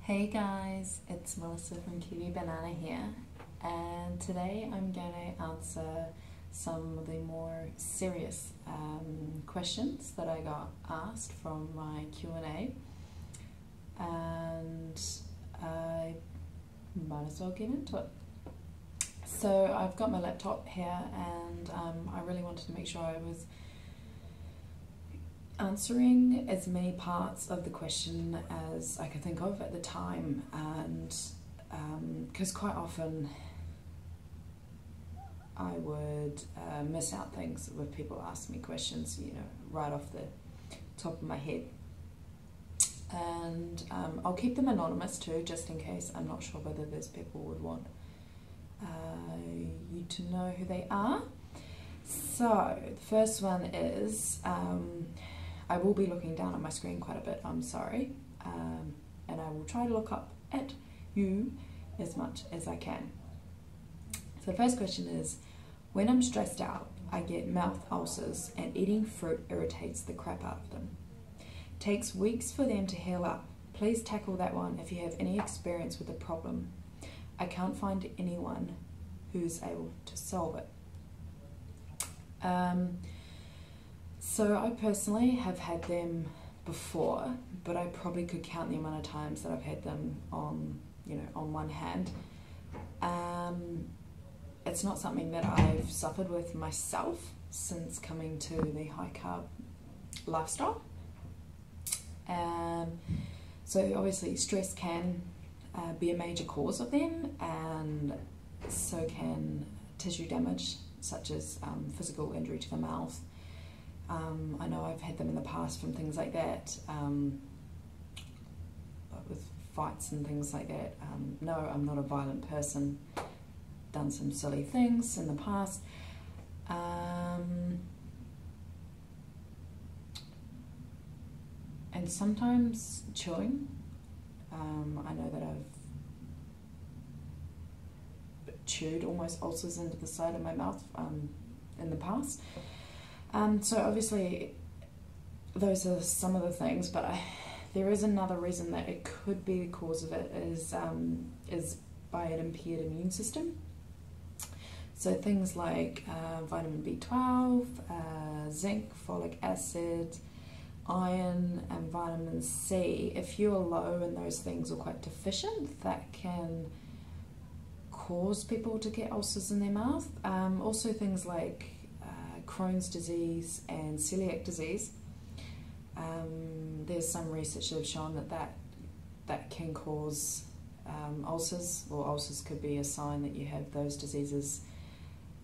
Hey guys, it's Melissa from Kiwi Banana here, and today I'm going to answer some of the more serious questions that I got asked from my Q&A, and I might as well get into it. So I've got my laptop here, and I really wanted to make sure I was answering as many parts of the question as I could think of at the time, and because quite often I would miss out things when people ask me questions, right off the top of my head, and I'll keep them anonymous too, just in case. I'm not sure whether those people would want you to know who they are. So the first one is, I will be looking down at my screen quite a bit, I'm sorry, and I will try to look up at you as much as I can. So the first question is, when I'm stressed out, I get mouth ulcers and eating fruit irritates the crap out of them. Takes weeks for them to heal up. Please tackle that one if you have any experience with the problem. I can't find anyone who's able to solve it. So I personally have had them before, but I probably could count the amount of times that I've had them on one hand. It's not something that I've suffered with myself since coming to the high carb lifestyle. So obviously stress can be a major cause of them, and so can tissue damage such as physical injury to the mouth. I know I've had them in the past from things like that, with fights and things like that. No, I'm not a violent person. Done some silly things in the past. And sometimes chewing. I know that I've chewed almost ulcers into the side of my mouth in the past. So obviously those are some of the things, but there is another reason that it could be the cause of it is by an impaired immune system. So things like vitamin B12, zinc, folic acid, iron and vitamin C. If you're low in those things or quite deficient, that can cause people to get ulcers in their mouth. Also things like Crohn's disease and celiac disease. There's some research that have shown that can cause ulcers, or ulcers could be a sign that you have those diseases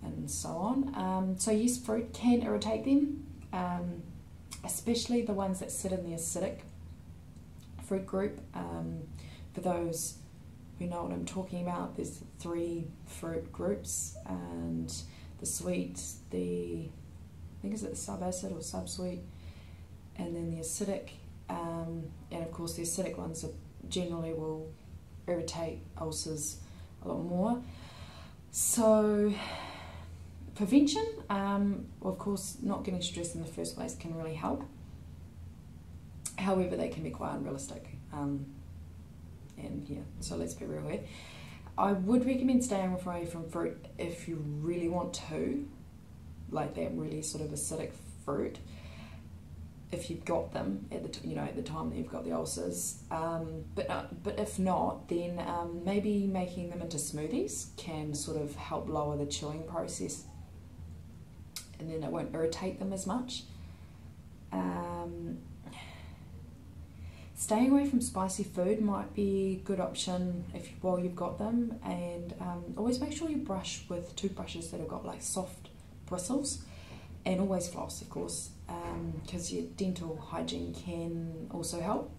and so on. So yes, fruit can irritate them, especially the ones that sit in the acidic fruit group. For those who know what I'm talking about, there's 3 fruit groups, and the sweet, I think is it the subacid or subsweet, and then the acidic, and of course the acidic ones generally will irritate ulcers a lot more. So prevention, of course not getting stressed in the first place can really help. However, they can be quite unrealistic, and yeah, so let's be real here. I would recommend staying away from fruit if you really want to, like that really sort of acidic fruit, if you've got them at the time that you've got the ulcers. But if not, then maybe making them into smoothies can sort of help lower the chewing process, and then it won't irritate them as much. Staying away from spicy food might be a good option while you've got them, and always make sure you brush with toothbrushes that have got like soft bristles, and always floss, of course, because your dental hygiene can also help.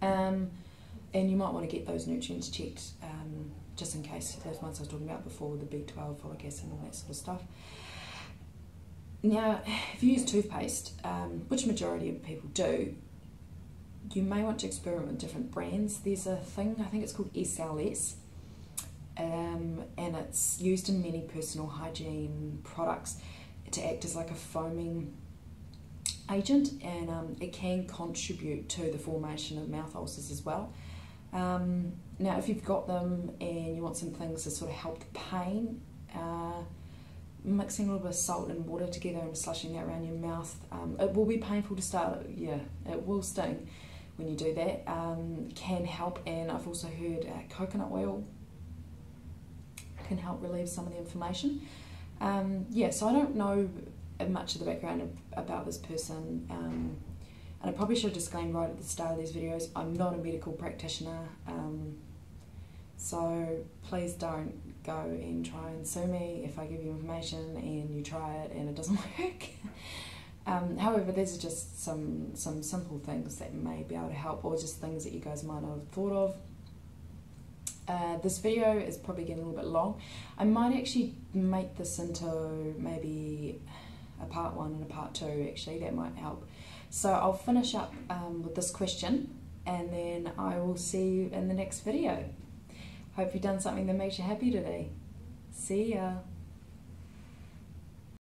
And you might want to get those nutrients checked, just in case, those ones I was talking about before, the B12, folic acid and all that sort of stuff. Now, if you use toothpaste, which majority of people do, you may want to experiment with different brands. There's a thing, I think it's called SLS, and it's used in many personal hygiene products to act as like a foaming agent, and it can contribute to the formation of mouth ulcers as well. Now if you've got them and you want some things to sort of help the pain, mixing a little bit of salt and water together and slushing that around your mouth, it will be painful to start, yeah, it will sting when you do that, can help. And I've also heard coconut oil can help relieve some of the inflammation. Yeah, so I don't know much of the background about this person, and I probably should have disclaimed right at the start of these videos, I'm not a medical practitioner, so please don't go and try and sue me if I give you information and you try it and it doesn't work. However, these are just some simple things that may be able to help, or just things that you guys might not have thought of. This video is probably getting a little bit long. I might actually make this into maybe a part 1 and a part 2, actually, that might help. So I'll finish up with this question, and then I will see you in the next video. Hope you've done something that makes you happy today. See ya.